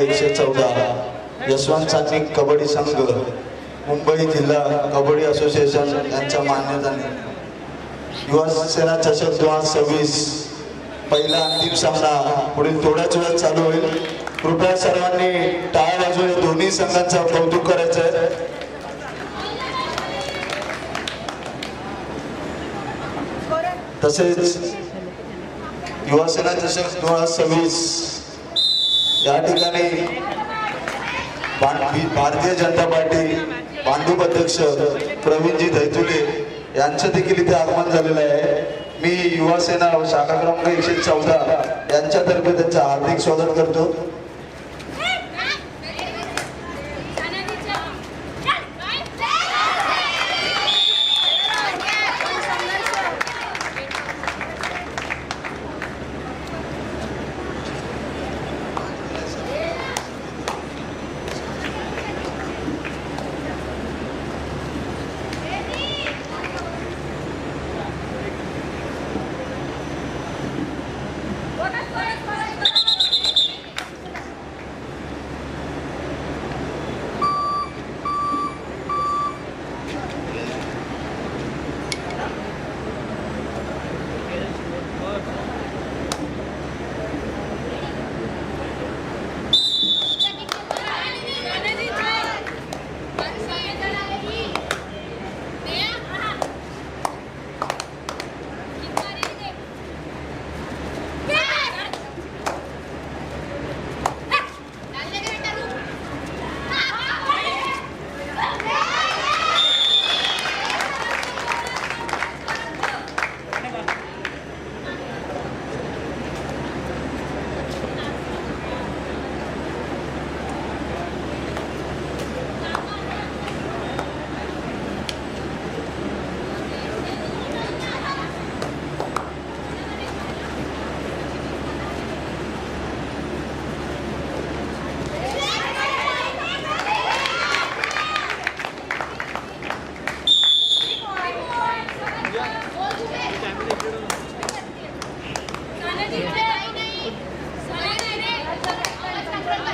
114 यशवंत चाकणी कबड्डी संघ मुंबई जिल्हा कबड्डी असोसिएशन यांच्या मान्यतेने युवा सेना चषक 2026 पहिला अंतिम सामना पुढील थोड्याच वेळात चालू होईल। कृपया सर्वांनी टाळ वाजवून दोन्ही संघांचं कौतुक करायचं आहे। तसेच युवा सेना चषक 2026 या ठिकाणी भारतीय जनता पार्टी भांडूप अध्यक्ष प्रवीणजी दैतुले यांचं देखील इथे आगमन झालेलं आहे। मी युवा सेना शाखा क्रमांक 114 यांच्यातर्फे त्यांचं हार्दिक स्वागत करतो।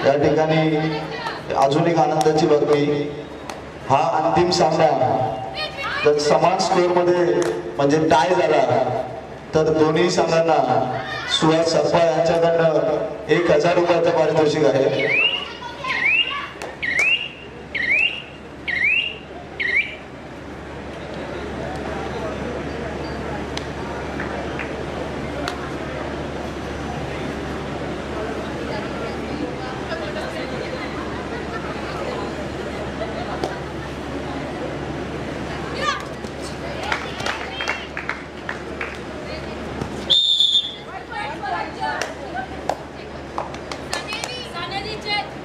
या ठिकाणी अजून एक आनंदाची बातमी, हा अंतिम सामना जर समान स्कोअर मध्ये म्हणजे टाय झाला तर दोन्ही संघांना सुहास सप्पा यांच्याकडनं 1000 रुपयाचं पारितोषिक आहे। Sanevi,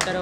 तर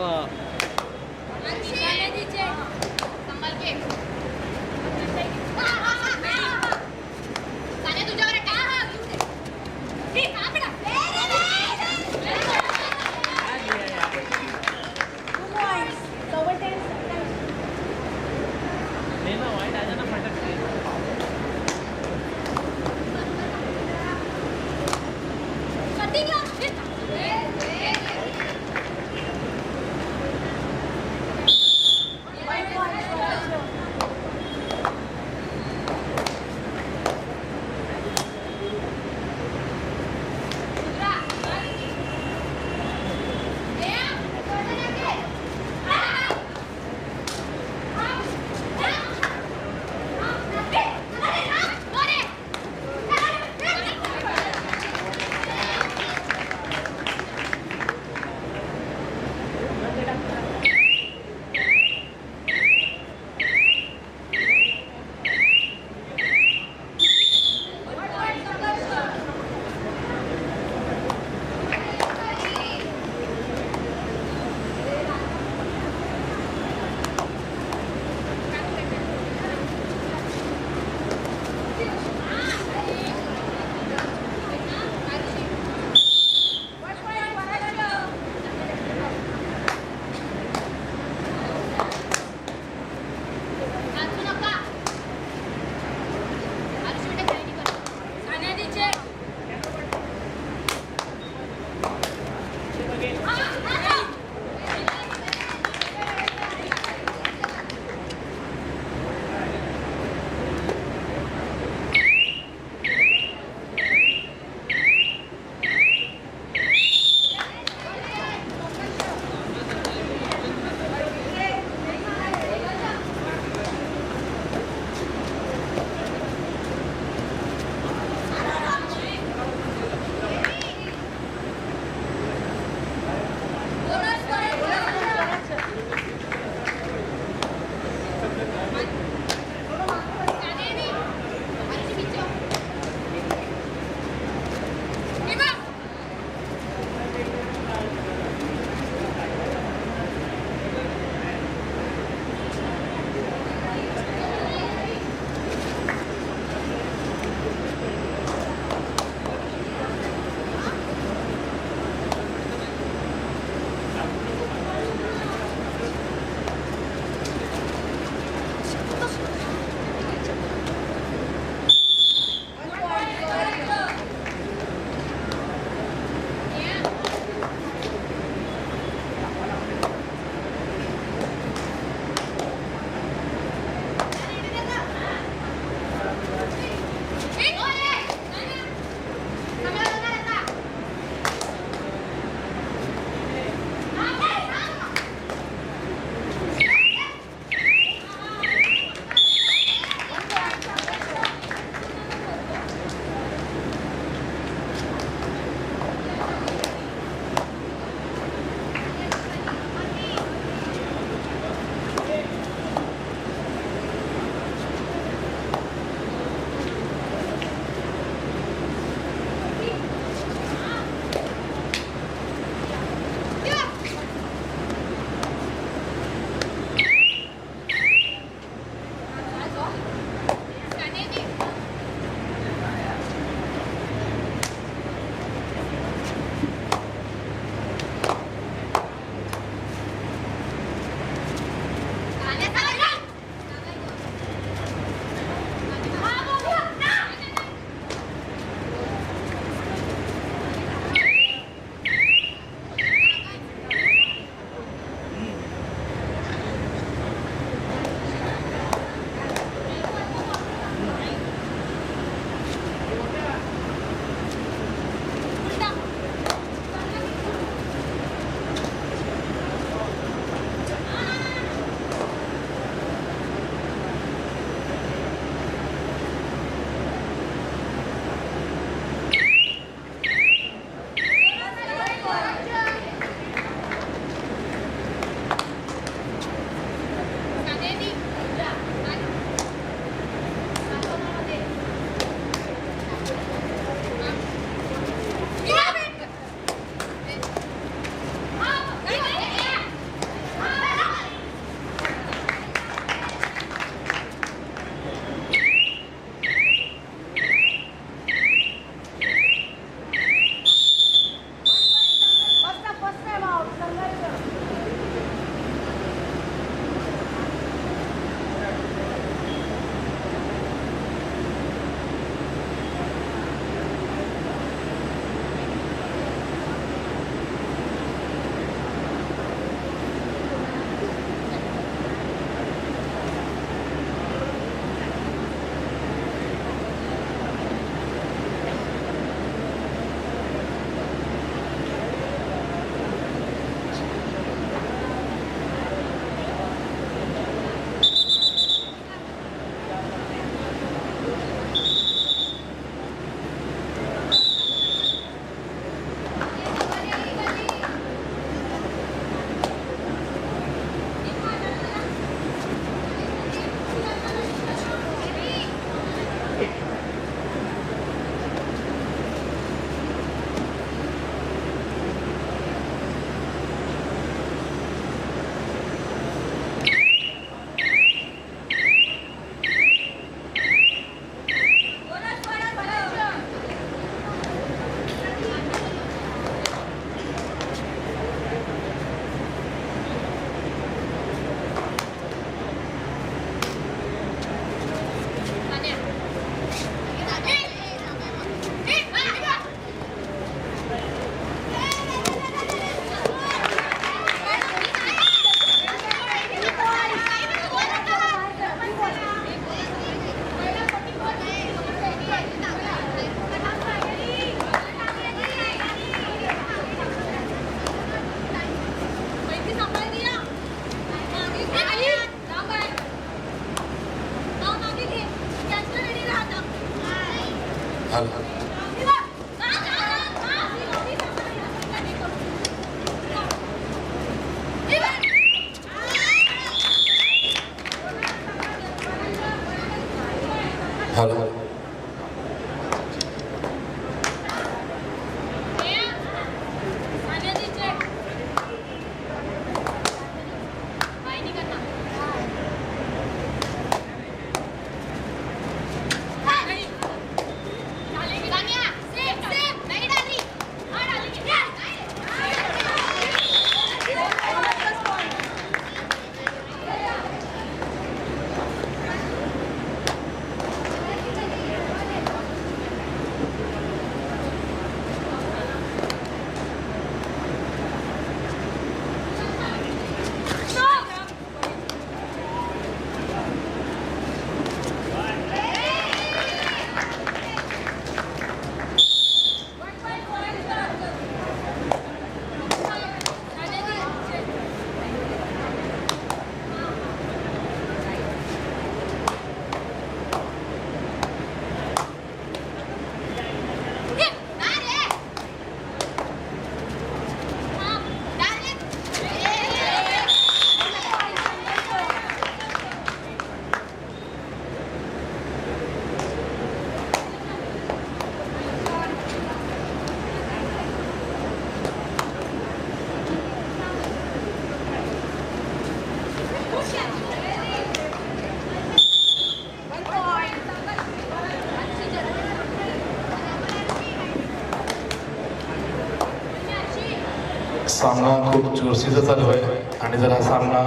सामना खूप चुरशीचा चालू आहे आणि जर हा सामना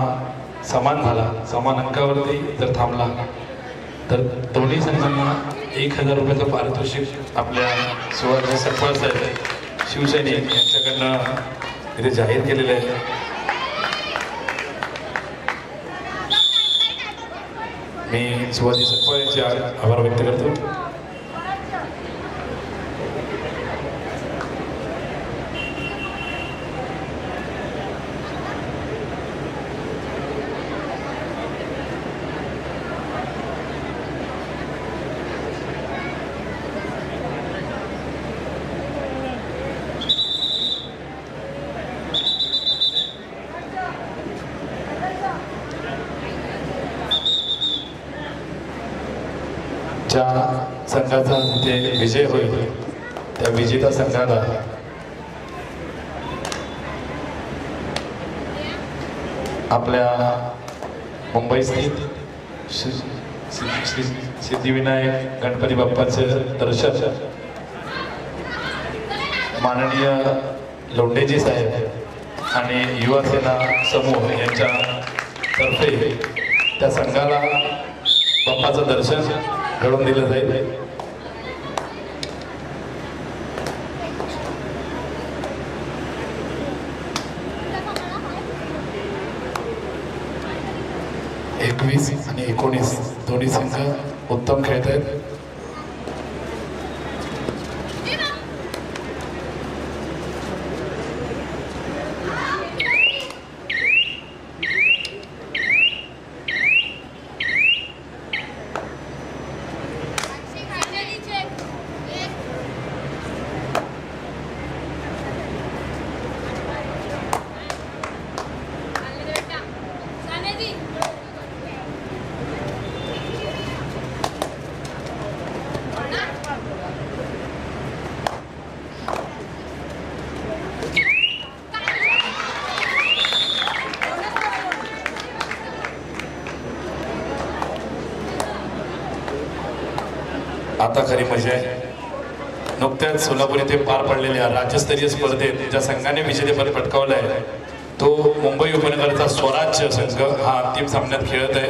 समान झाला, समान अंकावरती जर थांबला तर दोन्ही संघांना 1000 रुपयाचं पारितोषिक आपल्या सुवाजी सकपाळ साहेब शिवसैनिक यांच्याकडनं इथे जाहीर केलेले आहे. मी सुवाजी सकपाळ यांचे आभार व्यक्त करतो. ज्या संघाचा तिथे विजय होईल त्या विजेता संघाला आपल्या मुंबई स्थित श्री सिद्धिविनायक गणपती बाप्पाचं दर्शन माननीय लोंढेजी साहेब आणि युवा सेना समूह यांच्या तर्फे त्या संघाला बाप्पाचं दर्शन घडवून दिलं जाईल. एकवीस आणि 19 दोन्ही संघ उत्तम खेळत आहेत. आता खरी मजा आहे. नुकत्याच सोलापूर येथे पार पडलेल्या राज्यस्तरीय स्पर्धेत ज्या संघाने विजेतेपद पटकावलं आहे तो मुंबई उपनगरचा स्वराज्य संघ हा अंतिम सामन्यात खेळत आहे.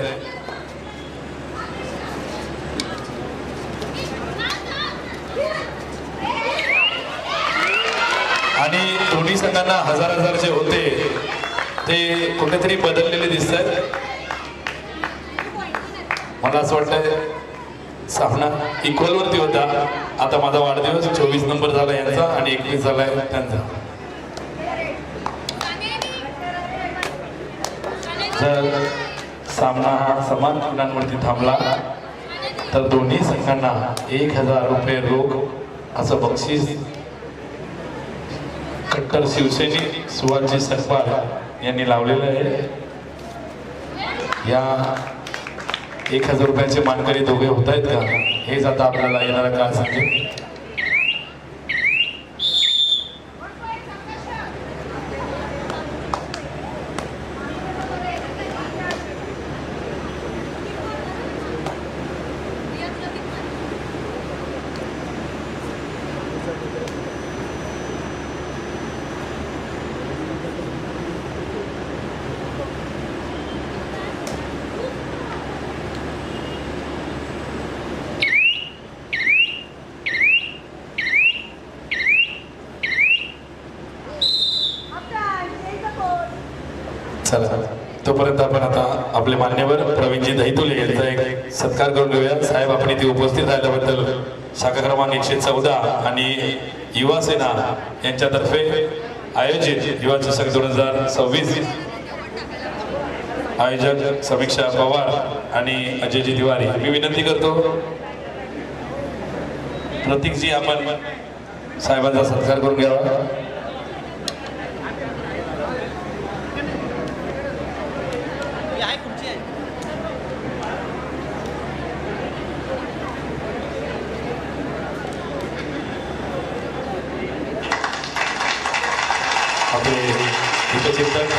आणि दोन्ही संघांना हजार जे होते ते कुठेतरी बदललेले दिसत आहेत. मला असं वाटतंय सामना इक्वल वरती होता. आता माझा वाढदिवस 24 नंबर झाला यांचा आणि 21 झालाय त्यांचा. जर सामना हा समान गुणांवरती थांबला तर दोन्ही संघांना 1000 रुपये रोख असं बक्षीस कट्टर शिवसैनिक सुवाजी सकपाळ यांनी लावलेलं आहे. या 1000 रुपयाचे मानकरी दोघे होत आहेत का हेच आता आपल्याला येणारा काळ सांगेल. चला तोपर्यंत आपण आता आपले मान्यवर प्रवीणजी दहितुले यांचा एक सत्कार करून घेऊया. साहेब आपण इथे उपस्थित राहिल्याबद्दल शाखा क्रमांक 114 आणि युवा सेना यांच्यातर्फे आयोजित युवा चषक 2026 आयोजक समीक्षा पवार आणि अजयजी तिवारी मी विनंती करतो प्रतीकजी आपण साहेबांचा सत्कार करून घ्यावा. चिंतक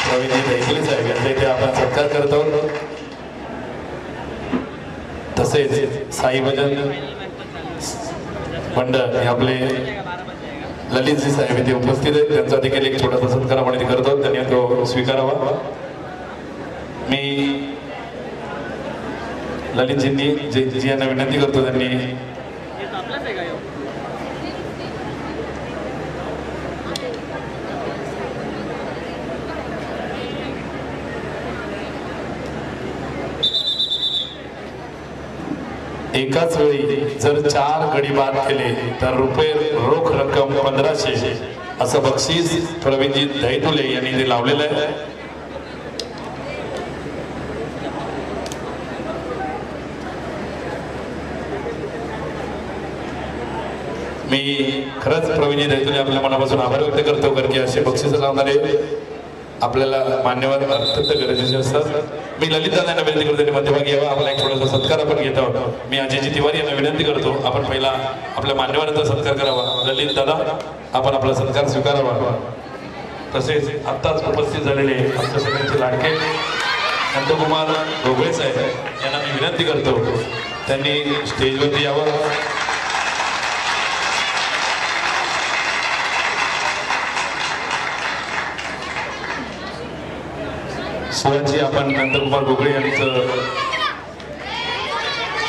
प्रवीणजी दहितुले साहेब यांचा इथे आपण सत्कार करत आहोत. तसेच साई भजन मंडळ हे आपले ललितजी साहेब इथे उपस्थित आहेत, त्यांचा देखील एक छोटासा सत्कार आपण इथे करतो, त्यांनी तो स्वीकारावा. मी ललितजींनी जी यांना विनंती करतो त्यांनी एकाच वेळी जर 4 गडी बाद केले तर रुपये रोख रक्कम 1500 असं बक्षीस प्रवीणजी दहितुले यांनी ते लावलेलं आहे. मी खरंच प्रवीणजी दहितुले आपल्या मनापासून आभार व्यक्त करतो, कारण की असे बक्षीस लावणारे आपल्याला मान्यवर अत्यंत गरजेचे असतात. मी ललित दादा यांना विनंती करतो त्यांनी मध्यभागी यावा, आपला एक थोडासा सत्कार आपण घेत आहोत. मी अजयजी तिवारी यांना विनंती करतो आपण पहिला आपल्या मान्यवरांचा सत्कार करावा. ललित दादा आपण आपला सत्कार स्वीकारावा. तसेच आत्ताच उपस्थित झालेले आमच्या सगळ्यांचे लाडके नंदकुमार घोगळे साहेब यांना मी विनंती करतो त्यांनी स्टेजवरती यावं. शिवाजी आपण नंदकुमार घोगळे यांचं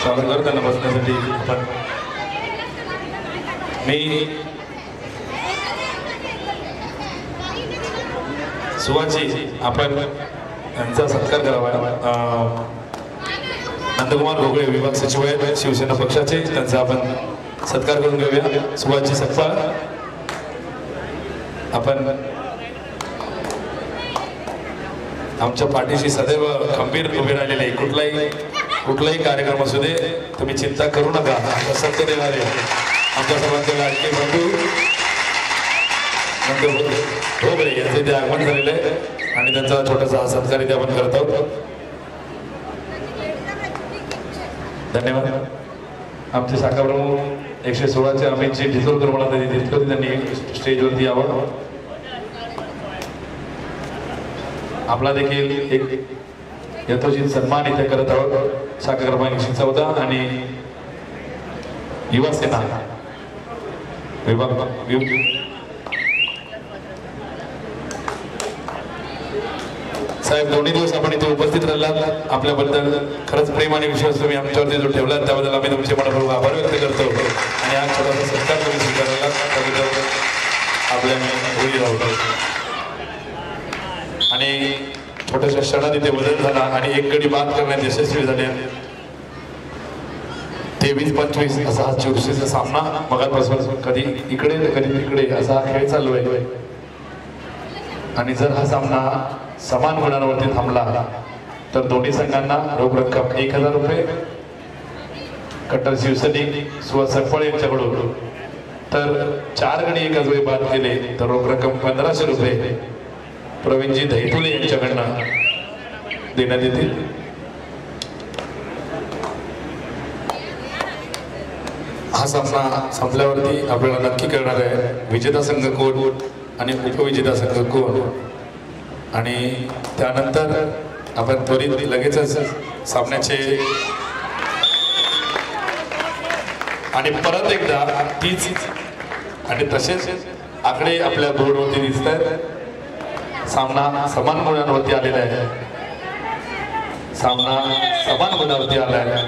स्वागत करतो त्यांना बसण्यासाठी. आपण मी सुवाची आपण यांचा सत्कार करावा. नंदकुमार घोगळे विभाग सचिव आहेत शिवसेना पक्षाचे, त्यांचा आपण सत्कार करून घेऊया. सुवाची सत्कार आपण आमच्या पाठीशी सदैव खंबीर उभे राहिलेले. कुठलाही कार्यक्रम असू दे तुम्ही चिंता करू नका, सत्य देणारे आमच्या सर्वांचे लाडके बंधू घोगळे यांचे ते आगमन झालेले आहे आणि त्यांचा छोटासा सत्कार इथे आपण करत आहोत. धन्यवाद. आमचे शाखा प्रमुख 116चे अमितजी ढिसोळकर मला त्यांनी स्टेजवरती यावं. आपला देखील एक यथोचित सन्मान इथे करत आहोत. शाखा क्रमांक 114 आणि युवा सेना विभाग साहेब दोन्ही दिवस आपण इथे उपस्थित राहिलात, आपल्याबद्दल खरंच प्रेम आणि विश्वास तुम्ही आमच्यावरती जो ठेवला त्याबद्दल आम्ही तुमचे मनपूर्वक आभार व्यक्त करतो. आणि हा छोटासा सत्कार तुम्ही स्वीकारला त्याबद्दल आपल्या होळी राहतो. आणि छोट्याशा क्षणात इथे बदल झाला आणि एक गडी बाद करण्यात यशस्वी झाले. 23-25 असा हा चुरशीचा सामना मगापासून कधी इकडे तर कधी तिकडे असा हा खेळ चालू आहे. आणि जर हा सामना समान गुणांवरती थांबला तर दोन्ही संघांना रोख रक्कम 1000 रुपये कट्टर शिवसैनिक सुहास सकपाळ यांच्याकडून, तर 4 गडी एकाच वेळी बाद केले तर रोख रक्कम 1500 रुपये प्रवीणजी दहितुले यांच्याकडनं देण्यात येतील. हा सामना संपल्यावरती आपल्याला नक्की कळणार आहे विजेता संघ कोण आणि उपविजेता संघ कोण. आणि त्यानंतर आपण त्वरित लगेचच सामन्याचे आणि परत एकदा तीच आणि तसेच आकडे आपल्या बोर्डवरती दिसत आहेत. सामना समान गुणांवरती आलेला आहे. सामना समान गुणांवरती आला आहे.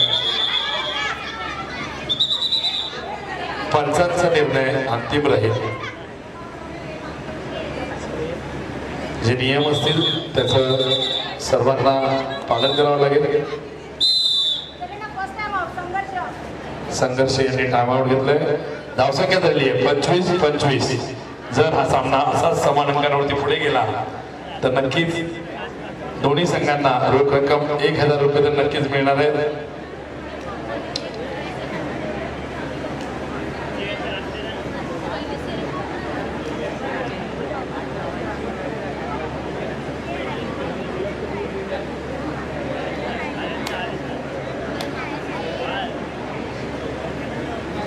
पंचांचा निर्णय अंतिम राहील. जे नियम असतील त्याचं सर्वांना पालन करावं लागेल. संघर्ष यांनी टाइमआउट घेतलंय. धावसंख्या झाली आहे 25-25. जर हा सामना असाच समान अंकांवरती पुढे गेला तर नक्कीच दोन्ही संघांना रोख रक्कम 1000 रुपये तर नक्कीच मिळणार आहे.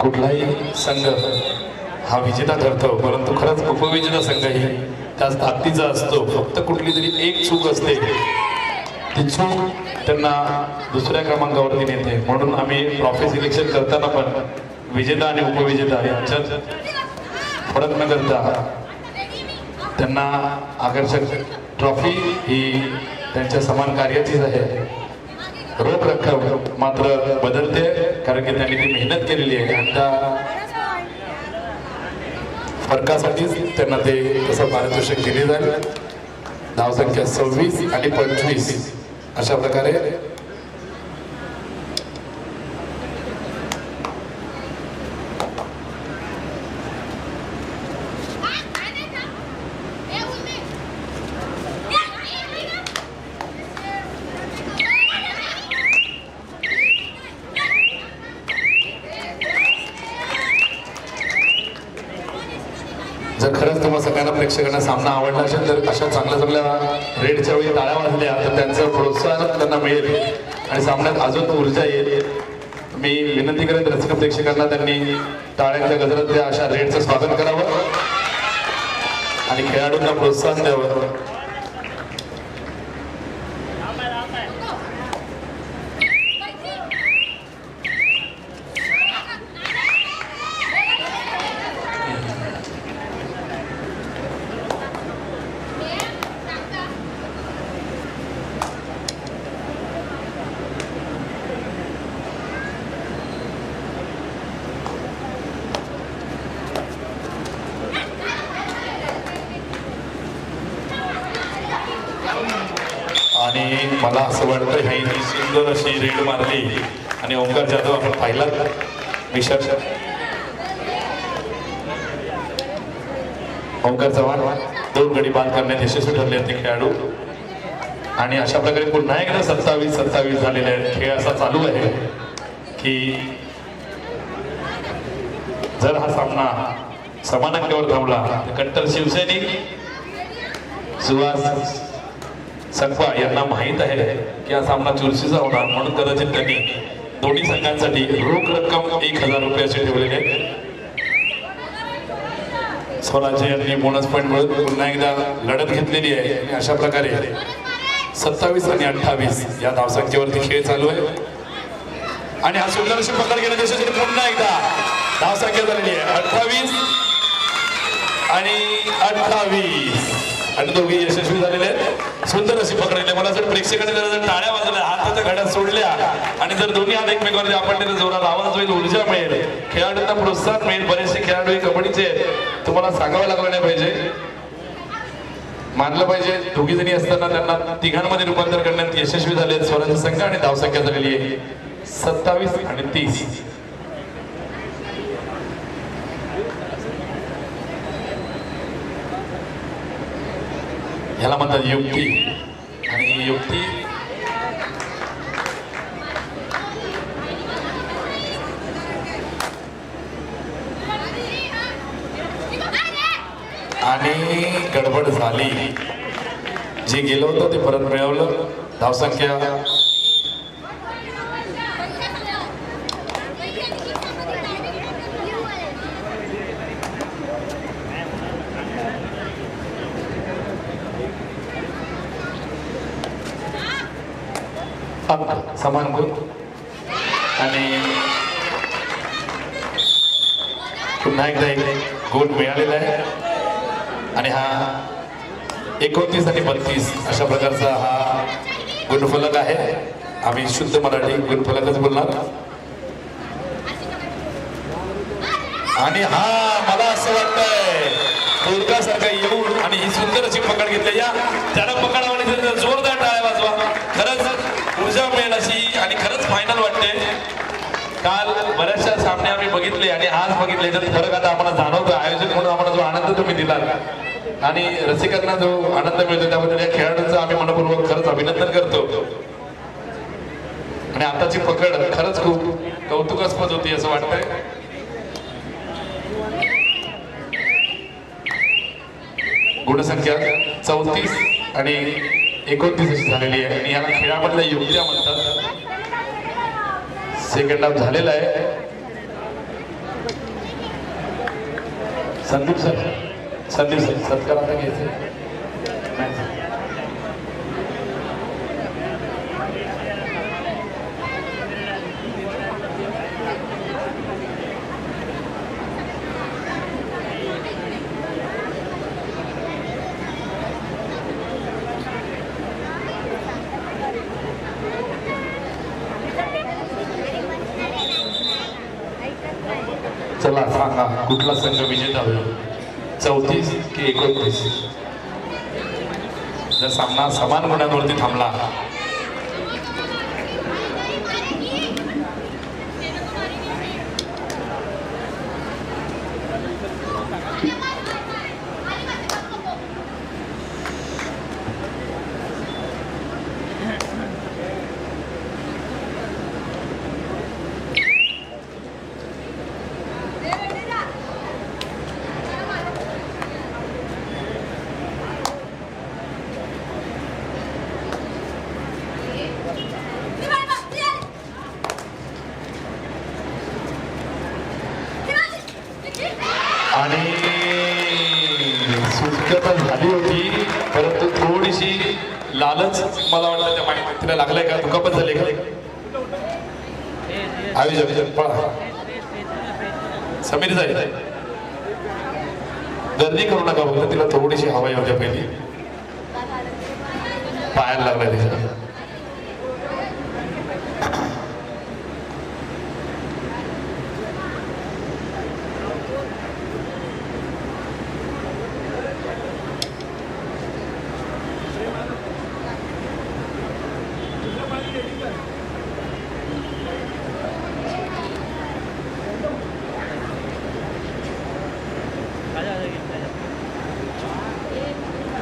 कुठलाही संघ हा विजेता ठरतो, परंतु खरंच उपविजेता संघही त्याच ताकदीचा असतो. फक्त कुठली तरी एक चूक असते, ती चूक त्यांना दुसऱ्या क्रमांकावरती नेते. म्हणून आम्ही ट्रॉफी सिलेक्शन करताना पण विजेता आणि उपविजेता यांच्यात फरक न करता त्यांना आकर्षक ट्रॉफी ही त्यांच्या समान कार्याचीच आहे. रोख रक्कम मात्र बदलते कारण की त्यांनी ती मेहनत केलेली आहे आणि त्या फरकासाठीच त्यांना ते तसं पारितोषिक दिले जाईल. धावसंख्या 26 आणि 25 अशा प्रकारे जर खरंच तुम्हाला सगळ्यांना प्रेक्षकांना सामना आवडला असेल तर अशा चांगल्या रेडच्या वेळी टाळ्या वाजल्या तर त्यांचं प्रोत्साहन त्यांना मिळेल आणि सामन्यात अजून ऊर्जा येईल. मी विनंती करेन रसिक प्रेक्षकांना त्यांनी टाळ्यांच्या गजरात त्या अशा रेडचं स्वागत करावं आणि खेळाडूंना प्रोत्साहन द्यावं. आणि मला असं वाटतं ही सुंदर अशी रेड मारली आणि ओंकार जाधव आपण पाहिला विशाल ओंकार चव्हाण 2 गडी बाद करण्यात यशस्वी ठरले ते खेळाडू. आणि अशा प्रकारे पुन्हा एकदा 27-27 झालेले आहेत. खेळ असा चालू आहे की जर हा सामना समान अंकावर थांबला तर कट्टर शिवसैनिक सुहास संखवा यांना माहीत आहे की हा सामना चुरशीचा होणार म्हणून कदाचित त्यांनी दोन्ही संघांसाठी रोख रक्कम 1000 रुपये असे ठेवलेले आहेत. स्वराज्य यांनी बोनस पॉईंट मिळवून पुन्हा एकदा लढत घेतलेली आहे आणि अशा प्रकारे 27 आणि 28 या धावसंख्येवरती खेळ चालू आहे आणि हा सुंदर अशी पकड घेण्यात यशस्वी पुन्हा एकदा धावसंख्या झालेली आहे 28 आणि 28 आणि दोघे यशस्वी झालेले आहेत. सुंदर अशी पकडले. मला जर प्रेक्षकांनी जर टाळ्या वाजवल्या हाताच्या घड्या सोडल्या आणि जर दोन्ही हात एकमेकांवर आपण त्याला जोरात आवाज होईल ऊर्जा मिळेल खेळाडूंना प्रोत्साहन मिळेल. बरेचसे खेळाडू हे कबड्डीचे तुम्हाला सांगावं लागलं नाही पाहिजे मानलं पाहिजे. दोघी जणी असताना त्यांना तिघांमध्ये रूपांतर करण्यात यशस्वी झाले. स्वराज्य संघ आणि धावसंख्या झालेली आहे 27 आणि 30. ह्याला म्हणतात युक्ती आणि ही युक्ती आणि गडबड झाली. जे गेलं होतं ते परत मिळवलं. धावसंख्या समान गुण आणि पुन्हा एकदा एक गुण मिळालेला आहे आणि हा 29 आणि 32 अशा प्रकारचा हा गुणफलक आहे. आम्ही शुद्ध मराठी गुणफलकच बोलणार. आणि हा मला असं वाटतंय कोलकासारखा येऊन आणि ही सुंदर अशी पकड घेतली. या त्याला पकडावणी जोरदार टाळ्या वाजवा. खरंच ऊर्जा मिळेल अशी आणि खरंच फायनल वाटते. काल बऱ्याचशा सामने आम्ही बघितले आणि आज बघितले तर फरक आता आम्हाला जाणवतो. आयोजक म्हणून आम्हाला जो आनंद तुम्ही दिला आणि रसिकांना जो आनंद मिळतो त्याबद्दल या खेळाडूंचं आम्ही मनपूर्वक खरंच अभिनंदन करतो. आणि आताची पकड खरंच खूप कौतुकास्पद होती असं वाटतंय. गुणसंख्या 34 आणि 29 अशी झालेली आहे आणि याला खेळामधल्या युक्त्या म्हणतात. सेकंड हाफ झालेला आहे. संदीप सर सत्कार आता घ्यायचे. सांगा कुठला संघ विजेता होईल, 34 की 29? जर सामना समान गुणांवरती थांबला आणि सुटका तर झाली होती, परंतु थोडीशी लालच मला वाटतं त्या तिला लागलाय का, दुखापत झाली का? आयोजक पळा समीर जाईल, गर्दी करू नका, फक्त तिला थोडीशी हवा येऊ द्या पहिली, पायाला लागलाय तिच्या.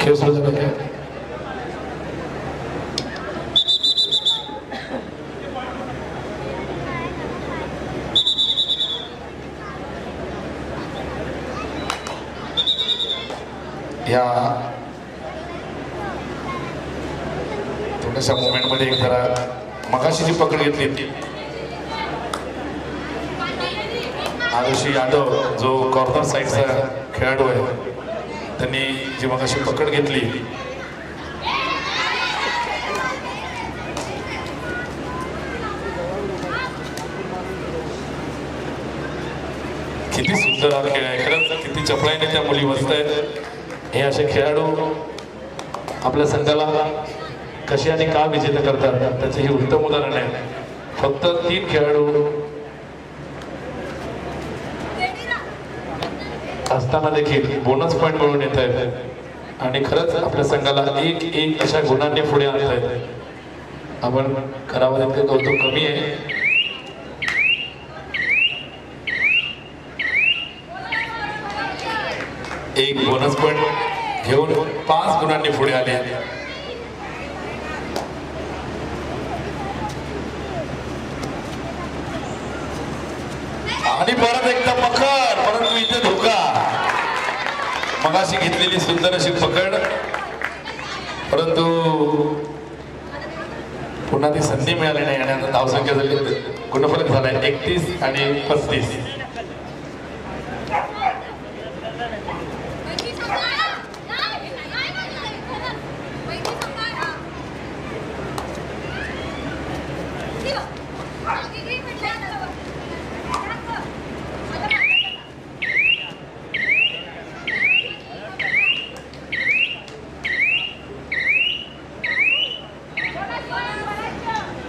खेळ सुरू झाला काय? या थोड्याशा मोमेंट मध्ये एक जरा मगाशी जी पकड घेतली आरुषी यादव जो कॉर्नर साईडचा खेळाडू आहे, त्यांनी जी मगाशी पकड घेतली किती सुंदर हा खेळ आहे, खरंच किती चपळाईने त्या मुली बसत आहेत. हे असे खेळाडू आपल्या संघाला कशी आणि का विजेता करतात त्याचे हे उत्तम उदाहरण आहे. फक्त 3 खेळाडू असताना देखील बोनस पॉईंट मिळून येत आहेत आणि खरंच आपल्या संघाला एक अशा गुणांनी पुढे आणत आहेत. आपण करावं तितकं कौतुक कमी आहे. एक बोनस पॉईंट घेऊन 5 गुणांनी पुढे आले. आणि परत एकदा पकड, परंतु इथे धोका. मगाशी घेतलेली सुंदर अशी पकड, परंतु पुन्हा ती संधी मिळाली नाही आणि आता धावसंख्या झाली, गुणफलक झालाय 31 आणि 35.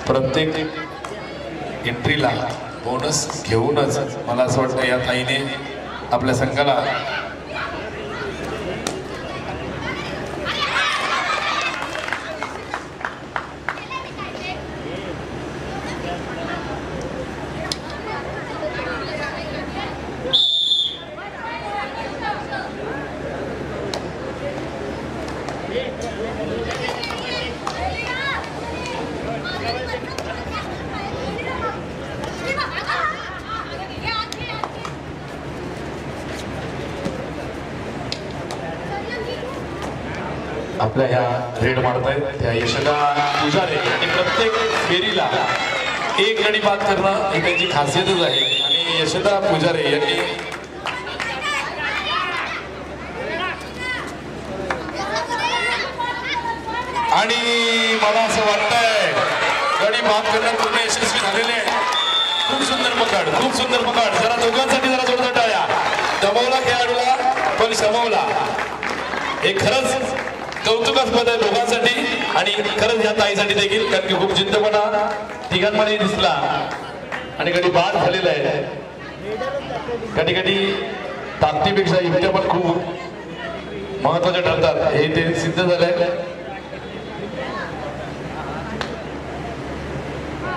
प्रत्येक एंट्रीला बोनस घेऊनच मला असं वाटतं या ताईने आपल्या संघाला आपल्या ह्या रेड मारतायत त्या यशदा पुजारे आणि प्रत्येक फेरीला एक गडी बाद करणं ही त्यांची खासियतच आहे. आणि यशदा पुजारे यांनी आणि मला असं वाटतंय गडी बाद करण्यात पूर्ण यशस्वी झालेले. खूप सुंदर पकड, खूप सुंदर पकड. जरा दोघांसाठी जरा जोरदार टाळ्या. दमवला खेळाडूला पण शमवला. हे खरंच कौतुकास्पद आहे दोघांसाठी आणि खरंच या ताईसाठी देखील, कारण की खूप जिद्दपणा तिघांमध्ये दिसला आणि गडी बाद झालेला आहे. कधी कधी ताकदीपेक्षा युक्त्या पण खूप महत्वाच्या ठरतात, हे ते सिद्ध झालंय.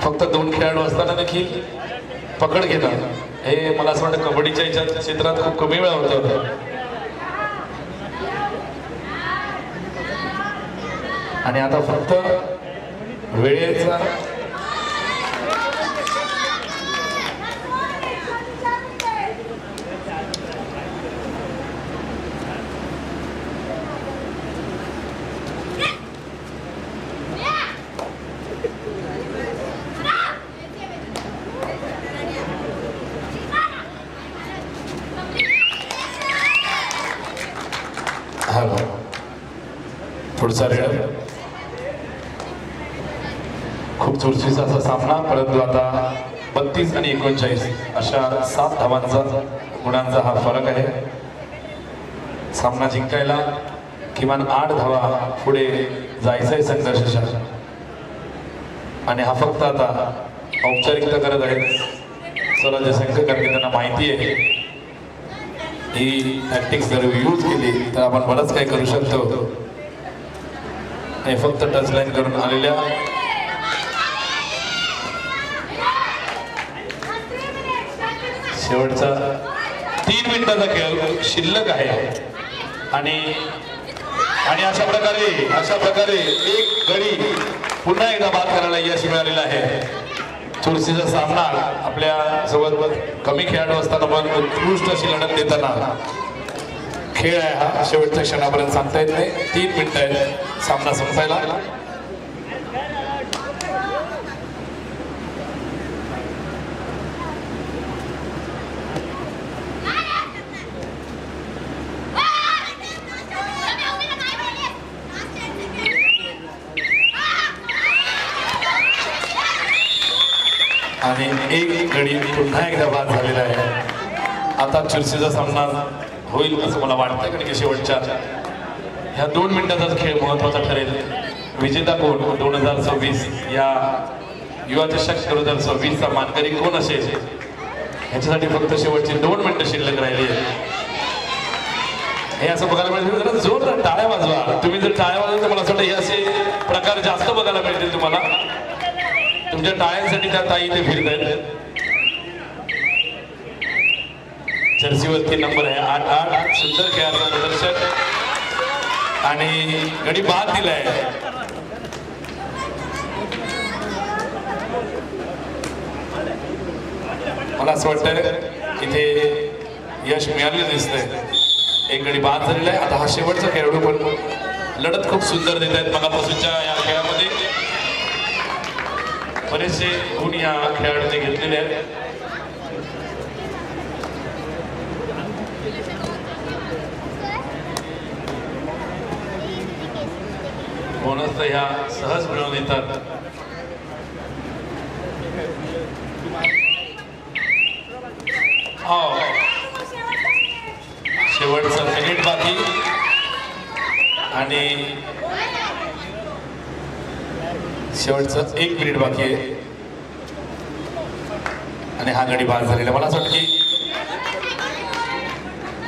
फक्त 2 खेळाडू असताना देखील पकड घेणं हे मला असं वाटतं कबड्डीच्या याच्या क्षेत्रात खूप कमी वेळा होतं. आणि आता फक्त वेळेचा पुढचा रेड खूप चुरशीचा असा सामना, परंतु आता 32 आणि 39 अशा 7 धावांचा गुणांचा हा फरक आहे. सामना जिंकायला किमान 8 धावा पुढे जायचंय संघर्षाच्या. आणि हा फक्त आता औपचारिकता करत आहेत स्वराज्य संघ, कारण की त्यांना माहिती आहे ही टॅक्टिक्स जर यूज केली तर आपण बरंच काही करू शकतो. हे फक्त टच लाईन करून आलेल्या शेवटचा 3 मिनिटाचा खेळ शिल्लक आहे. आणि अशा प्रकारे एक गडी पुन्हा एकदा बाद करायला यश मिळालेलं आहे. चुरशीचा सामना आपल्या सोबत कमी खेळाडू असताना पण उत्कृष्ट अशी लढत देताना खेळ आहे हा. शेवटच्या क्षणापर्यंत सांगता येत नाही. 3 मिनिटं आहेत सामना संपायला. आणि एक गडी पुन्हा एकदा बाद झालेला आहे. आता चुरशीचा सामना होईल असं मला वाटतं, कारण की शेवटच्या ह्या 2 मिनिटांचा खेळ महत्वाचा ठरेल. विजेता कोण 2026 या युवा चषक 2026 चा मानकरी कोण असेल ह्याच्यासाठी फक्त शेवटची 2 मिनिटं शिल्लक राहिली आहे. हे असं बघायला मिळेल. जरा जोरदार टाळ्या वाजवा. तुम्ही जर टाळ्या वाजवा तर मला असं वाटतं हे असे प्रकार जास्त बघायला मिळतील तुम्हाला. तुमच्या टाळ्यांसाठी त्या ताई इथे फिरत आहेत. जर्सीवरती नंबर आहे 8-8. सुंदर खेळाचं प्रदर्शन आणि गडी बाद दिलाय. मला असं वाटतं इथे यश मिळालेलं दिसतंय. एक गडी बाद झालेला आहे. आता हा शेवटचा खेळाडू पण लढत खूप सुंदर देत आहेत. मगापासूनच्या या खेळामध्ये बरेचसे गुण या खेळाडूने घेतलेले आहेत. बोनस ह्या सहज मिळवून येतात. शेवटचं मिनिट बाकी आणि शेवटचं 1 मिनिट बाकी आहे आणि हा गडी बाद झालेला. मला असं वाटतं की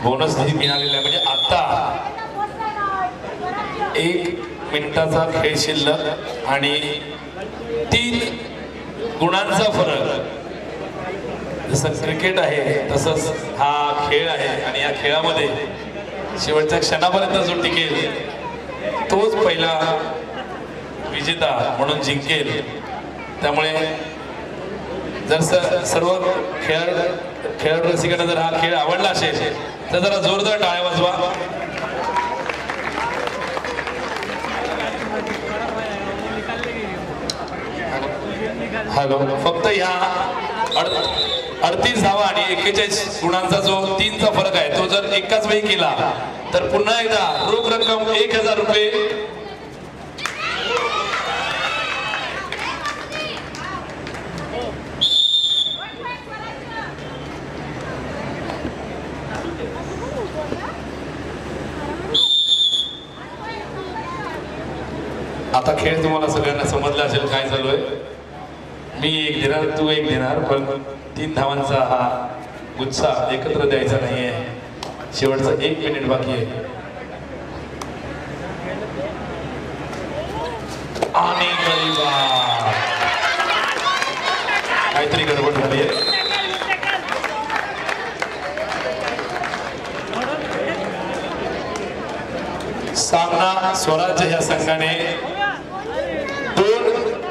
बोनस मिळालेला आहे. म्हणजे आता 1 मिनिटाचा खेळ शिल्लक आणि 3 गुणांचा फरक. जसं क्रिकेट आहे तसंच हा खेळ आहे आणि या खेळामध्ये शेवटच्या क्षणापर्यंत जो टिकेल तोच पहिला विजेता म्हणून जिंकेल. त्यामुळे जर सर्व खेळाडू रसिकांना जर हा खेळ आवडला असेल तर जरा जोरदार टाळ्या वाजवा. हॅलो. फक्त ह्या 38 धावा आणि 41 गुणांचा जो 3चा फरक आहे तो जर एकाच वेळी केला तर पुन्हा एकदा रोख रक्कम 1000 रुपये. आता खेळ तुम्हाला सगळ्यांना समजला असेल काय चालू आहे. मी 1 देणार, तू 1 देणार, पण 3 धावांचा हा गुच्छा एकत्र द्यायचा नाहीये. शेवटचं 1 मिनिट बाकी आहे. आणि गरीबात काहीतरी गडबड झाली आहे. सामना स्वराज्य ह्या संघाने 2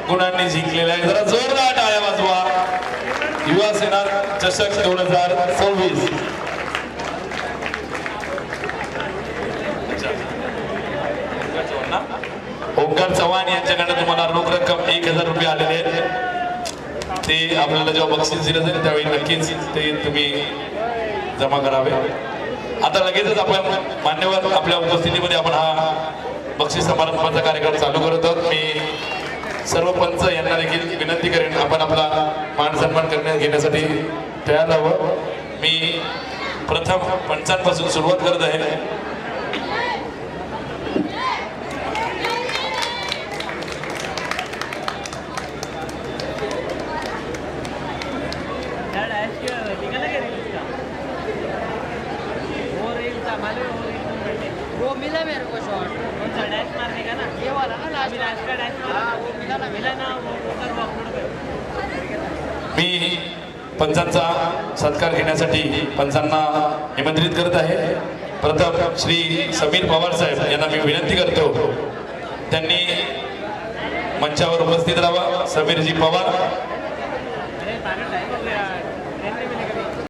गुणांनी जिंकलेला आहे. जरा जोरदार टाळ्या वाजवा. युवा सेना चषक 2026. ओंकार चव्हाण यांच्याकडे तुम्हाला रोख रक्कम 1000 रुपये आलेले आहेत. ते आपल्याला जेव्हा बक्षीस दिलं जाईल त्यावेळी नक्कीच ते तुम्ही जमा करावे. आता लगेचच आपण मान्यवर आपल्या उपस्थितीमध्ये आपण हा बक्षीस समारंभाचा कार्यक्रम चालू करत आहोत. मी सर्व पंच यांना देखील विनंती करेन आपण आपला मान सन्मान घेण्यासाठी तयार राहावं. मी प्रथम पंचांपासून सुरुवात करत आहे. वो मिला मेरे को शॉट, कौन सा डैश मारने का ना, ये वाला ना लास्ट का डैश मारा, वो मिला ना वो ऊपर वो अपलोड कर. मी पंचांचा सत्कार घेण्यासाठी पंचांना निमंत्रित करत आहे. प्रथम श्री समीर पवार साहेब यांना मी विनंती करतो त्यांनी मंचावर उपस्थित राहावा. समीरजी पवार. अरे पागल है